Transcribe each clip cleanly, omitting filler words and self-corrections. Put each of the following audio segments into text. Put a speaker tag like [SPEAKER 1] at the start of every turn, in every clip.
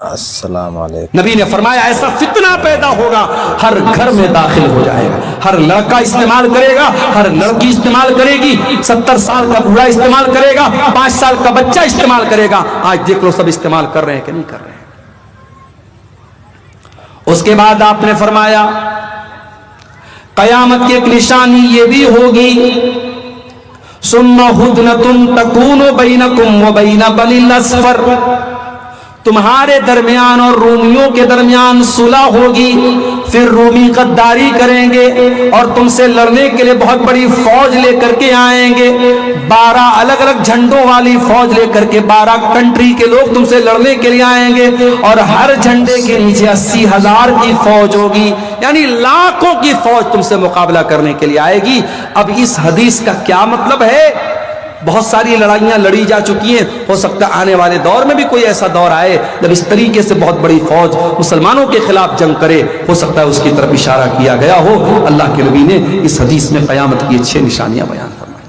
[SPEAKER 1] السلام علیکم۔
[SPEAKER 2] نبی نے فرمایا ایسا فتنہ پیدا ہوگا، ہر گھر میں داخل ہو جائے گا، ہر لڑکا استعمال کرے گا، ہر لڑکی استعمال کرے گی، 70 سال کا بوڑھا استعمال کرے گا، 5 سال کا بچہ استعمال کرے گا۔ آج دیکھ لو سب استعمال کر رہے ہیں کہ نہیں کر رہے ہیں۔ اس کے بعد آپ نے فرمایا قیامت کی ایک نشانی یہ بھی ہوگی، ثم ہدنۃ تکون بینکم وبین بنی الاصفر، تمہارے درمیان اور رومیوں کے درمیان صلح ہوگی، پھر رومی غداری کریں گے اور تم سے لڑنے کے لیے بہت بڑی فوج لے کر کے آئیں گے، 12 الگ الگ جھنڈوں والی فوج لے کر کے 12 کنٹری کے لوگ تم سے لڑنے کے لیے آئیں گے، اور ہر جھنڈے کے نیچے 80,000 کی فوج ہوگی، یعنی لاکھوں کی فوج تم سے مقابلہ کرنے کے لیے آئے گی۔ اب اس حدیث کا کیا مطلب ہے؟ بہت ساری لڑائیاں لڑی جا چکی ہیں، ہو سکتا ہے آنے والے دور میں بھی کوئی ایسا دور آئے جب اس طریقے سے بہت بڑی فوج مسلمانوں کے خلاف جنگ کرے، ہو سکتا ہے اس کی طرف اشارہ کیا گیا ہو۔ اللہ کے نبی نے اس حدیث میں قیامت کی 6 نشانیاں بیان فرمائی۔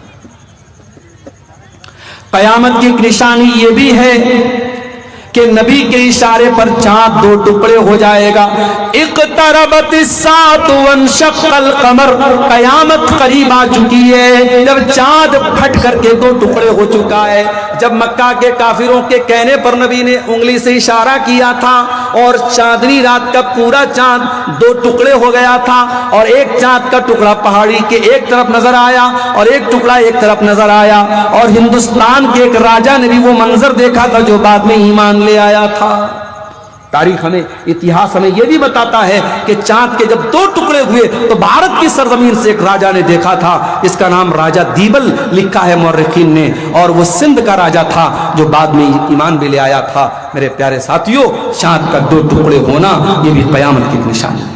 [SPEAKER 2] قیامت کی ایک نشانی یہ بھی ہے کہ نبی کے اشارے پر چاند 2 ٹکڑے ہو جائے گا، اقتربت الساعۃ وانشق القمر، قیامت قریب آ چکی ہے، جب چاند پھٹ کر کے 2 ٹکڑے ہو چکا ہے۔ جب مکہ کے کافروں کے کہنے پر نبی نے انگلی سے اشارہ کیا تھا اور چاندنی رات کا پورا چاند 2 ٹکڑے ہو گیا تھا، اور ایک چاند کا ٹکڑا پہاڑی کے ایک طرف نظر آیا اور ایک ٹکڑا ایک طرف نظر آیا، اور ہندوستان کے ایک راجا نے بھی وہ منظر دیکھا تھا جو بعد میں ایمان لے آیا تھا۔ تاریخ ہمیں، اتہاس ہمیں یہ بھی بتاتا ہے کہ چاند کے جب 2 ٹکڑے ہوئے تو بھارت کی سرزمین سے ایک راجا نے دیکھا تھا، اس کا نام راجا دیبل لکھا ہے مورخین نے، اور وہ سندھ کا راجا تھا جو بعد میں ایمان بھی لے آیا تھا۔ میرے پیارے ساتھیوں، چاند کا 2 ٹکڑے ہونا یہ بھی قیامت کی ایک نشانی ہے۔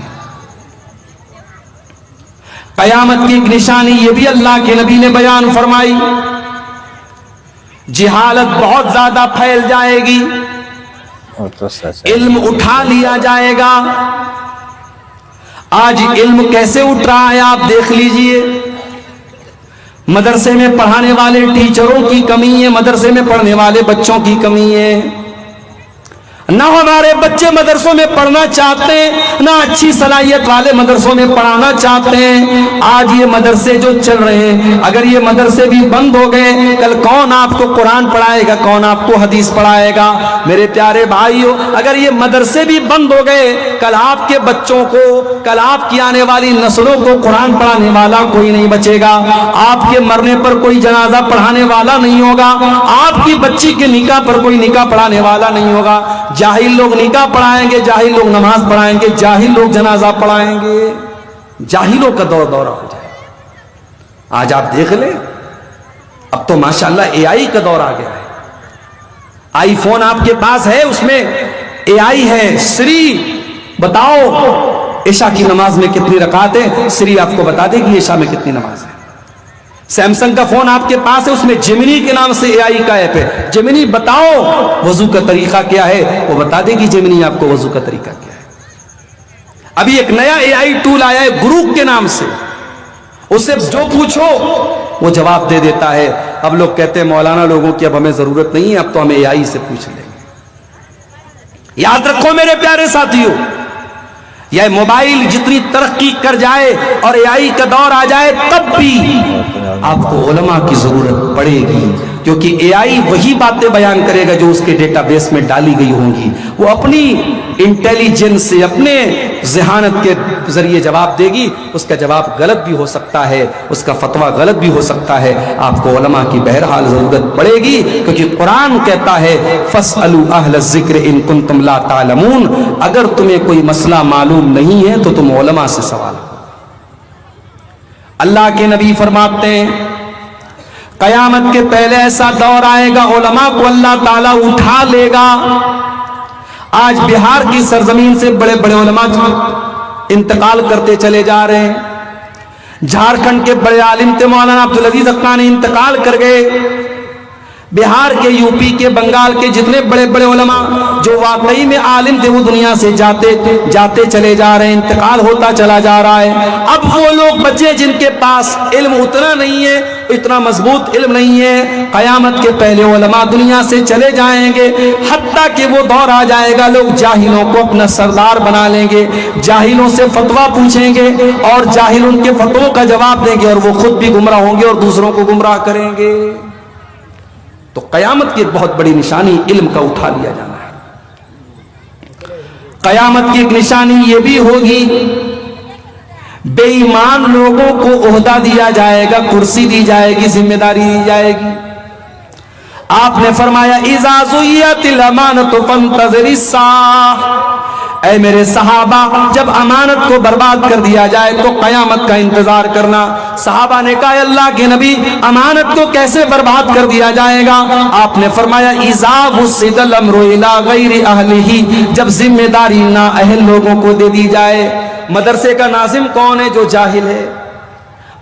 [SPEAKER 2] قیامت کی ایک نشانی یہ بھی اللہ کے نبی نے بیان فرمائی، جہالت بہت زیادہ پھیل جائے گی، علم اٹھا لیا جائے گا۔ آج علم کیسے اٹھ رہا ہے آپ دیکھ لیجئے، مدرسے میں پڑھانے والے ٹیچروں کی کمی ہے، مدرسے میں پڑھنے والے بچوں کی کمی ہے، نہ ہمارے بچے مدرسوں میں پڑھنا چاہتے ہیں، نہ اچھی صلاحیت والے مدرسوں میں پڑھانا چاہتے ہیں۔ آج یہ مدرسے جو چل رہے ہیں، اگر یہ مدرسے بھی بند ہو گئے، کل کون آپ کو قرآن پڑھائے گا، کون آپ کو حدیث پڑھائے گا؟ میرے پیارے بھائیو، اگر یہ مدرسے بھی بند ہو گئے، کل آپ کے بچوں کو، کل آپ کی آنے والی نسلوں کو قرآن پڑھانے والا کوئی نہیں بچے گا، آپ کے مرنے پر کوئی جنازہ پڑھانے والا نہیں ہوگا، آپ کی بچی کے نکاح پر کوئی نکاح پڑھانے والا نہیں ہوگا۔ جاہل لوگ نکاح پڑھائیں گے، جاہل لوگ نماز پڑھائیں گے، جاہل لوگ جنازہ پڑھائیں گے، جاہلوں کا دورہ ہو جائے۔ آج آپ دیکھ لیں، اب تو ماشاءاللہ اے آئی کا دور آ گیا ہے۔ آئی فون آپ کے پاس ہے، اس میں اے آئی ہے، سری بتاؤ عشاء کی نماز میں کتنی رکعت ہے، سری آپ کو بتا دے گی عشاء میں کتنی نماز ہے۔ سیمسنگ کا فون آپ کے پاس ہے، اس میں جیمنی کے نام سے اے آئی کا ایپ ہے، جیمنی بتاؤ وضو کا طریقہ کیا ہے، وہ بتا دے گی جیمنی آپ کو وضو کا طریقہ کیا ہے۔ ابھی ایک نیا اے آئی ٹول آیا ہے گروک کے نام سے، اس سے جو پوچھو وہ جواب دے دیتا ہے۔ اب لوگ کہتے ہیں مولانا لوگوں کی اب ہمیں ضرورت نہیں ہے، اب تو ہمیں اے آئی سے پوچھ لیں گے۔ یاد رکھو میرے پیارے ساتھیوں، یہ موبائل جتنی ترقی کر جائے اور اے آئی کا دور آ جائے، تب بھی آپ کو علماء کی ضرورت پڑے گی، کیونکہ اے آئی وہی باتیں بیان کرے گا جو اس کے ڈیٹا بیس میں ڈالی گئی ہوں گی۔ وہ اپنی انٹیلیجنس سے، اپنے ذہانت کے ذریعے جواب دے گی۔ اس کا جواب غلط بھی ہو سکتا ہے، اس کا فتویٰ غلط بھی ہو سکتا ہے۔ آپ کو علماء کی بہرحال ضرورت پڑے گی، کیونکہ قرآن کہتا ہے فَاسْأَلُوا أَهْلَ الذِّكْرِ إِن كُنتُمْ لَا تَعْلَمُونَ، اگر تمہیں کوئی مسئلہ معلوم نہیں ہے تو تم علماء سے سوال کرو۔ اللہ کے نبی فرماتے ہیں قیامت کے پہلے ایسا دور آئے گا، علماء کو اللہ تعالیٰ اٹھا لے گا۔ آج بہار کی سرزمین سے بڑے بڑے علماء انتقال کرتے چلے جا رہے ہیں۔ جھارکھنڈ کے بڑے عالم تھے مولانا عبدالعزیز اقانی انتقال کر گئے۔ بہار کے، یوپی کے، بنگال کے جتنے بڑے بڑے علماء جو واقعی میں عالم تھے وہ دنیا سے جاتے چلے جا رہے ہیں، انتقال ہوتا چلا جا رہا ہے۔ اب وہ لوگ بچے جن کے پاس علم اتنا نہیں ہے، اتنا مضبوط علم نہیں ہے، قیامت کے پہلے علماء دنیا سے چلے جائیں گے، حتیٰ کہ وہ دور آ جائے گا لوگ جاہلوں کو اپنا سردار بنا لیں گے، جاہلوں سے فتویٰ پوچھیں گے اور جاہل ان کے فتووں کا جواب دیں گے، اور وہ خود بھی گمراہ ہوں گے اور دوسروں کو گمراہ کریں گے۔ تو قیامت کی ایک بہت بڑی نشانی علم کا اٹھا لیا جانا ہے۔ قیامت کی ایک نشانی یہ بھی ہوگی، بے ایمان لوگوں کو عہدہ دیا جائے گا، کرسی دی جائے گی، ذمہ داری دی جائے گی۔ آپ نے فرمایا اذا زیت الامانۃ فانتظر الساعہ، اے میرے صحابہ جب امانت کو برباد کر دیا جائے تو قیامت کا انتظار کرنا۔ صحابہ نے کہا اللہ کے نبی امانت کو کیسے برباد کر دیا جائے گا؟ آپ نے فرمایا اذا وسد الامر الی غیر اہلہ، جب ذمہ داری نااہل لوگوں کو دے دی جائے۔ مدرسے کا ناظم کون ہے؟ جو جاہل ہے۔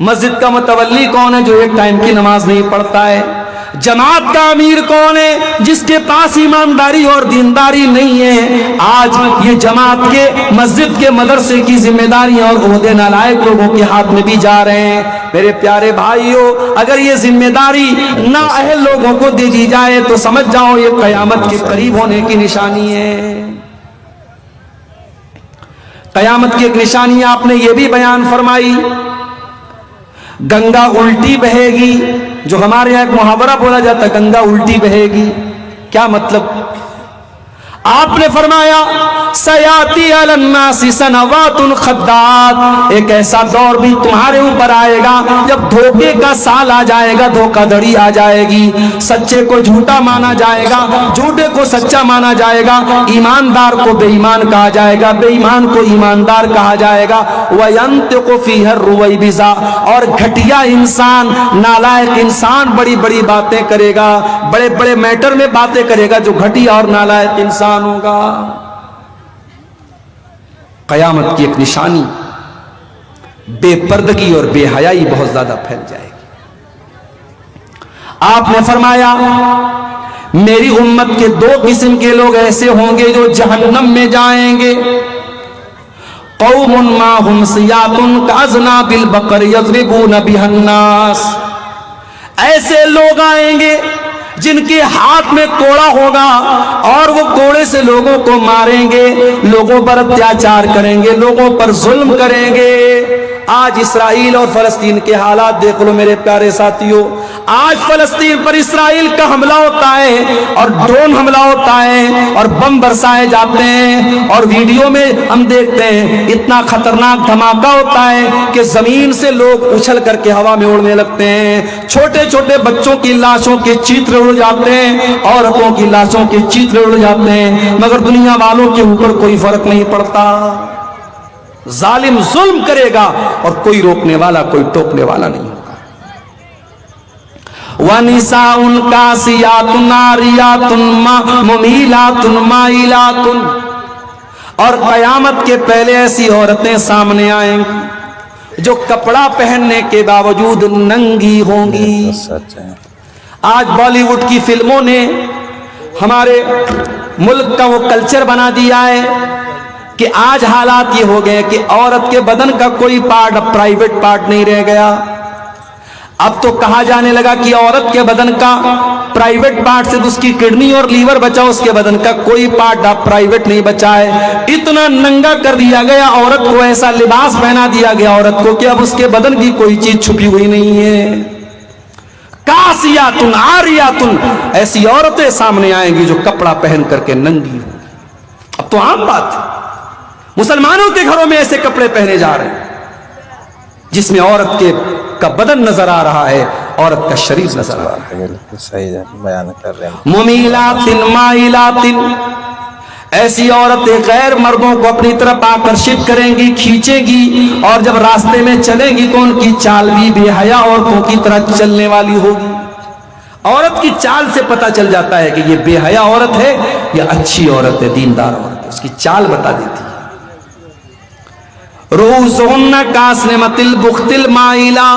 [SPEAKER 2] مسجد کا متولی کون ہے؟ جو ایک ٹائم کی نماز نہیں پڑھتا ہے۔ جماعت کا امیر کون ہے؟ جس کے پاس ایمانداری اور دینداری نہیں ہے۔ آج یہ جماعت کے، مسجد کے، مدرسے کی ذمہ داریاں اور عہدے نالائق لوگوں کے ہاتھ میں بھی جا رہے ہیں۔ میرے پیارے بھائیوں، اگر یہ ذمہ داری نااہل لوگوں کو دے دی جائے تو سمجھ جاؤ یہ قیامت کے قریب ہونے کی نشانی ہے۔ قیامت کی ایک نشانی آپ نے یہ بھی بیان فرمائی، گنگا الٹی بہے گی۔ جو ہمارے یہاں ایک محاورہ بولا جاتا ہے گنگا الٹی بہے گی، کیا مطلب؟ آپ نے فرمایا سیاتی علی الناس سنوات خدات، ایک ایسا دور بھی تمہارے اوپر آئے گا جب دھوکے کا سال آ جائے گا، دھوکہ دھڑی آ جائے گی، سچے کو جھوٹا مانا جائے گا، جھوٹے کو سچا مانا جائے گا، ایماندار کو بے ایمان کہا جائے گا، بے ایمان کو ایماندار کہا جائے گا۔ وَيَنْتِقُ فِيهَا الرُّوَيْبِضَةُ، اور گھٹیا انسان، نالائق انسان بڑی بڑی باتیں کرے گا، بڑے بڑے میٹر میں باتیں کرے گا جو گھٹیا اور نالائق انسان ہوگا۔ قیامت کی ایک نشانی بے پردگی اور بے حیائی بہت زیادہ پھیل جائے گی۔ آپ نے فرمایا میری امت کے دو قسم کے لوگ ایسے ہوں گے جو جہنم میں جائیں گے، قوم ماہم سیات کاذناب البقر یضربون بها الناس، ایسے لوگ آئیں گے جن کے ہاتھ میں کوڑا ہوگا اور وہ کوڑے سے لوگوں کو ماریں گے، لوگوں پر اتیاچار کریں گے، لوگوں پر ظلم کریں گے۔ آج اسرائیل اور فلسطین کے حالات دیکھ لو میرے پیارے ساتھیوں، آج فلسطین پر اسرائیل کا حملہ ہوتا ہے اور ڈرون حملہ ہوتا ہے اور بم برسائے جاتے ہیں، اور ویڈیو میں ہم دیکھتے ہیں اتنا خطرناک دھماکہ ہوتا ہے کہ زمین سے لوگ اچھل کر کے ہوا میں اڑنے لگتے ہیں، چھوٹے چھوٹے بچوں کی لاشوں کے چیتر اڑ جاتے ہیں، عورتوں کی لاشوں کے چیتر اڑ جاتے ہیں، مگر دنیا والوں کے اوپر کوئی فرق نہیں پڑتا۔ ظالم ظلم کرے گا اور کوئی روکنے والا، کوئی ٹوکنے والا نہیں ہوگا۔ وَنِسَاءٌ كَاسِيَاتٌ عَارِيَاتٌ مُمِيلَاتٌ مَائِلَاتٌ، اور قیامت کے پہلے ایسی عورتیں سامنے آئیں گی جو کپڑا پہننے کے باوجود ننگی ہوں گی۔ آج بالی ووڈ کی فلموں نے ہمارے ملک کا وہ کلچر بنا دیا ہے کہ آج حالات یہ ہو گئے کہ عورت کے بدن کا کوئی پارٹ اب پرائیویٹ پارٹ نہیں رہ گیا۔ اب تو کہا جانے لگا کہ عورت کے بدن کا پرائیویٹ پارٹ سے اس کی کڈنی اور لیور بچا، اس کے بدن کا کوئی پارٹ اب پرائیویٹ نہیں بچا ہے۔ اتنا ننگا کر دیا گیا عورت کو، ایسا لباس پہنا دیا گیا عورت کو کہ اب اس کے بدن کی کوئی چیز چھپی ہوئی نہیں ہے۔ کاسیاتن عاریاتن، ایسی عورتیں سامنے آئیں گی جو کپڑا پہن کر کے ننگی ہوں۔ اب تو عام بات ہے، مسلمانوں کے گھروں میں ایسے کپڑے پہنے جا رہے ہیں جس میں عورت کا بدن نظر آ رہا ہے، عورت کا شریر نظر آ رہا ہے۔
[SPEAKER 1] صحیح بیان کر رہے ہیں۔
[SPEAKER 2] ممیلات مائلات، ایسی عورتیں غیر مردوں کو اپنی طرف آکرشت کریں گی، کھینچیں گی، اور جب راستے میں چلیں گی تو ان کی چال بھی بے حیا عورتوں کی طرح چلنے والی ہوگی۔ عورت کی چال سے پتہ چل جاتا ہے کہ یہ بے حیا عورت ہے یا اچھی عورت ہے، دیندار عورت ہے، اس کی چال بتا دیتی ہے۔ رؤوسہن کاسنمۃ البخت المائلہ،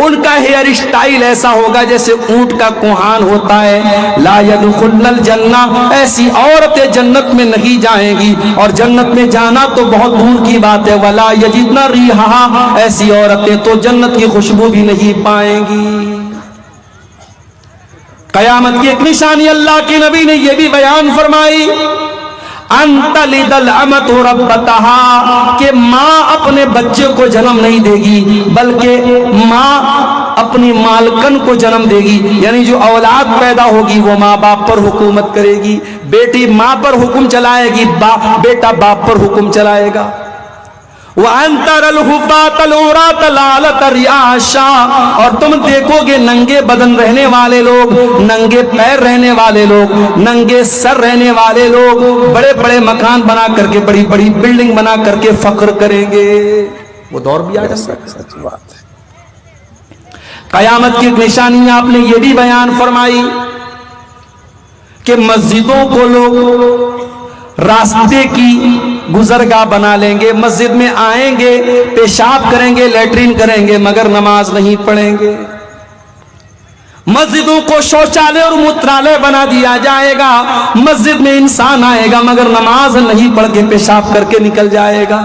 [SPEAKER 2] ان کا ہیئر اسٹائل ایسا ہوگا جیسے اونٹ کا کوہان ہوتا ہے. لا يدخلن الجنہ، ایسی عورتیں جنت میں نہیں جائیں گی، اور جنت میں جانا تو بہت دور کی بات ہے. ولا یجدن ریحہا، ایسی عورتیں تو جنت کی خوشبو بھی نہیں پائیں گی. قیامت کی ایک نشانی اللہ کے نبی نے یہ بھی بیان فرمائی، انت تلد الامۃ ربتہا، کہ ماں اپنے بچے کو جنم نہیں دے گی بلکہ ماں اپنی مالکن کو جنم دے گی. یعنی جو اولاد پیدا ہوگی وہ ماں باپ پر حکومت کرے گی. بیٹی ماں پر حکم چلائے گی، بیٹا باپ پر حکم چلائے گا. وَأَن تَرَى الْحُفَاةَ الْعُرَاةَ الْعَالَةَ رِعَاشًا، اور تم دیکھو گے ننگے بدن رہنے والے لوگ، ننگے پیر رہنے والے لوگ، ننگے سر رہنے والے لوگ بڑے بڑے مکان بنا کر کے، بڑی بڑی بلڈنگ بنا کر کے فخر کریں گے. وہ دور بھی آ جائے گا.
[SPEAKER 1] سچ بات ہے.
[SPEAKER 2] قیامت کی ایک نشانی آپ نے یہ بھی بیان فرمائی کہ مسجدوں کو لوگ راستے کی گزرگاہ بنا لیں گے. مسجد میں آئیں گے، پیشاب کریں گے، لیٹرین کریں گے، مگر نماز نہیں پڑھیں گے. مسجدوں کو شوچالے اور موترالے بنا دیا جائے گا. مسجد میں انسان آئے گا مگر نماز نہیں پڑھ کے پیشاب کر کے نکل جائے گا.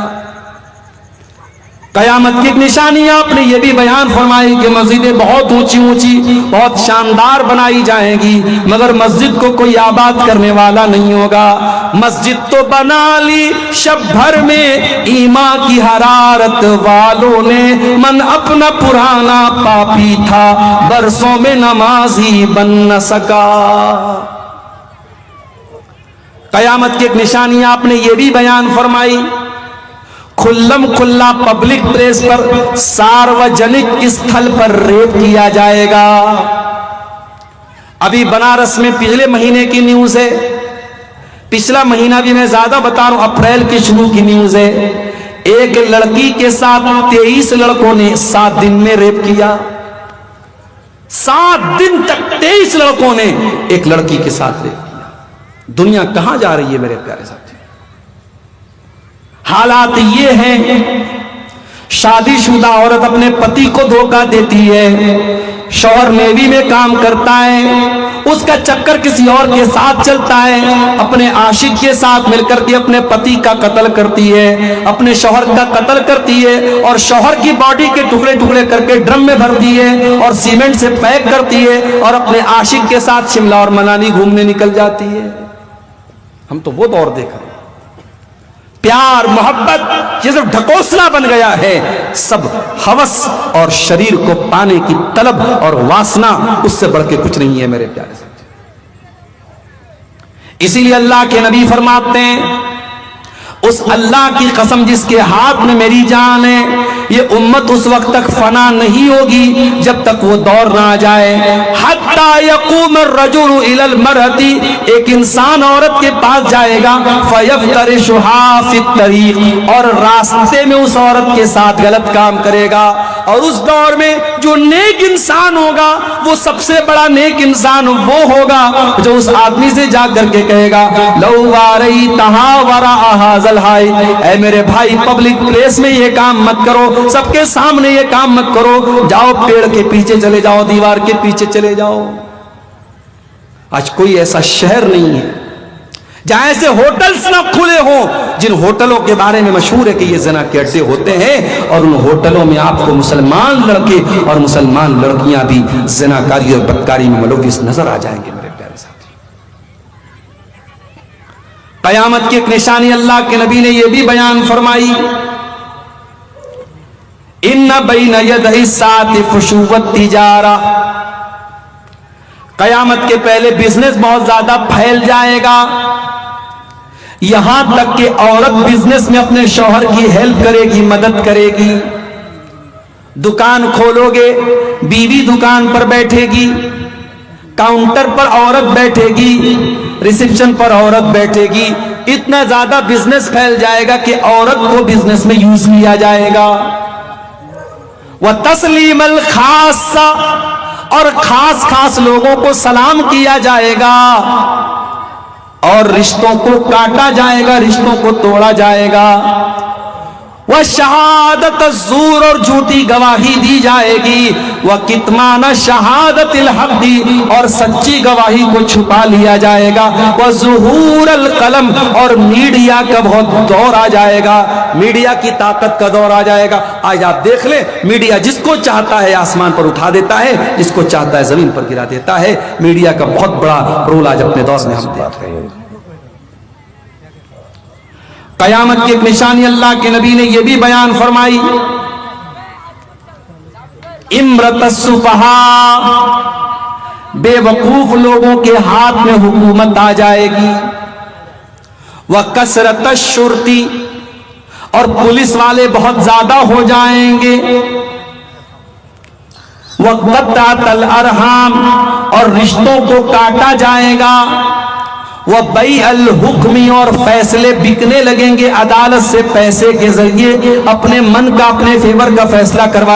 [SPEAKER 2] قیامت کی ایک نشانی آپ نے یہ بھی بیان فرمائی کہ مسجدیں بہت اونچی اونچی، بہت شاندار بنائی جائیں گی، مگر مسجد کو کوئی آباد کرنے والا نہیں ہوگا. مسجد تو بنا لی شب بھر میں ایمان کی حرارت والوں نے، من اپنا پرانا پاپی تھا برسوں میں نمازی بن نہ سکا. قیامت کی ایک نشانی آپ نے یہ بھی بیان فرمائی، کھلم کھلا پبلک پلیس پر، ساروجنک استھل پر ریپ کیا جائے گا. ابھی بنارس میں پچھلے مہینے کی نیوز ہے، پچھلا مہینہ بھی میں زیادہ بتا رہا ہوں، اپریل کے شروع کی نیوز ہے. ایک لڑکی کے ساتھ 23 لڑکوں نے 7 دن میں ریپ کیا. 7 دن تک 23 لڑکوں نے ایک لڑکی کے ساتھ ریپ کیا. دنیا کہاں جا رہی ہے میرے پیارے ساتھی؟ حالات یہ ہیں، شادی شدہ عورت اپنے پتی کو دھوکہ دیتی ہے، شوہر نیوی میں کام کرتا ہے، اس کا چکر کسی اور کے ساتھ چلتا ہے، اپنے عاشق کے ساتھ مل کر کے اپنے پتی کا قتل کرتی ہے، اپنے شوہر کا قتل کرتی ہے، اور شوہر کی باڈی کے ٹکڑے ٹکڑے کر کے ڈرم میں بھرتی ہے اور سیمنٹ سے پیک کرتی ہے، اور اپنے عاشق کے ساتھ شملہ اور منالی گھومنے نکل جاتی ہے. ہم تو وہ دور دیکھ رہے ہیں. پیار محبت یہ سب ڈھکوسلا بن گیا ہے. سب ہوس اور شریر کو پانے کی طلب اور واسنا، اس سے بڑھ کے کچھ نہیں ہے میرے پیارے ساتھی. اسی لیے اللہ کے نبی فرماتے ہیں، اس اللہ کی قسم جس کے ہاتھ میں میری جان ہے، یہ امت اس وقت تک فنا نہیں ہوگی جب تک وہ دور نہ آ جائے. حتی یقوم الرجل الی المرأۃ، ایک انسان عورت کے پاس جائے گا، فیفترشها فی الطریق، اور راستے میں اس عورت کے ساتھ غلط کام کرے گا. اور اس دور میں جو نیک انسان ہوگا، وہ سب سے بڑا نیک انسان وہ ہوگا جو اس آدمی سے جا کر کے کہے گا، لو واریتھا وراء ھذا الحائط، اے میرے بھائی پبلک پلیس میں یہ کام مت کرو، سب کے سامنے یہ کام مت کرو، جاؤ پیڑ کے پیچھے چلے جاؤ، دیوار کے پیچھے چلے جاؤ. آج کوئی ایسا شہر نہیں ہے جہاں ایسے ہوٹلز نہ کھلے ہوں جن ہوٹلوں کے بارے میں مشہور ہے کہ یہ زنا کے اڈے ہوتے ہیں، اور ان ہوٹلوں میں آپ کو مسلمان لڑکے اور مسلمان لڑکیاں بھی زناکاری اور بدکاری میں ملوث نظر آ جائیں گے میرے پیارے ساتھی. قیامت کی ایک نشانی اللہ کے نبی نے یہ بھی بیان فرمائی، ان بین یدی الساعۃ فشو التجارہ، قیامت کے پہلے بزنس بہت زیادہ پھیل جائے گا، یہاں تک کہ عورت بزنس میں اپنے شوہر کی ہیلپ کرے گی، مدد کرے گی. دکان کھولو گے، بیوی دکان پر بیٹھے گی، کاؤنٹر پر عورت بیٹھے گی، ریسیپشن پر عورت بیٹھے گی. اتنا زیادہ بزنس پھیل جائے گا کہ عورت کو بزنس میں یوز کیا جائے گا. وَتَسْلِيمَ الْخَاصَّ، اور خاص خاص لوگوں کو سلام کیا جائے گا، اور رشتوں کو کاٹا جائے گا، رشتوں کو توڑا جائے گا. وشہادت الزور اور جھوٹی گواہی دی جائے گی، وکتمان شہادت الحق دی اور سچی گواہی کو چھپا لیا جائے گا، وظہور القلم اور میڈیا کا بہت دور آ جائے گا، میڈیا کی طاقت کا دور آ جائے گا۔ آج آپ دیکھ لیں میڈیا جس کو چاہتا ہے آسمان پر اٹھا دیتا ہے، جس کو چاہتا ہے زمین پر گرا دیتا ہے۔ میڈیا کا بہت بڑا رول آج اپنے دور میں ہم دیکھ رہے ہیں۔ قیامت کی ایک نشانی اللہ کے نبی نے یہ بھی بیان فرمائی، امرت السفہاء، بے وقوف لوگوں کے ہاتھ میں حکومت آ جائے گی، وکثرت الشرطی، اور پولیس والے بہت زیادہ ہو جائیں گے، وقطعت الارحام، اور رشتوں کو کاٹا جائے گا، وبیع الحکم، اور فیصلے بکنے لگیں گے، عدالت سے پیسے کے ذریعے اپنے من کا، اپنے فیور کا فیصلہ کروا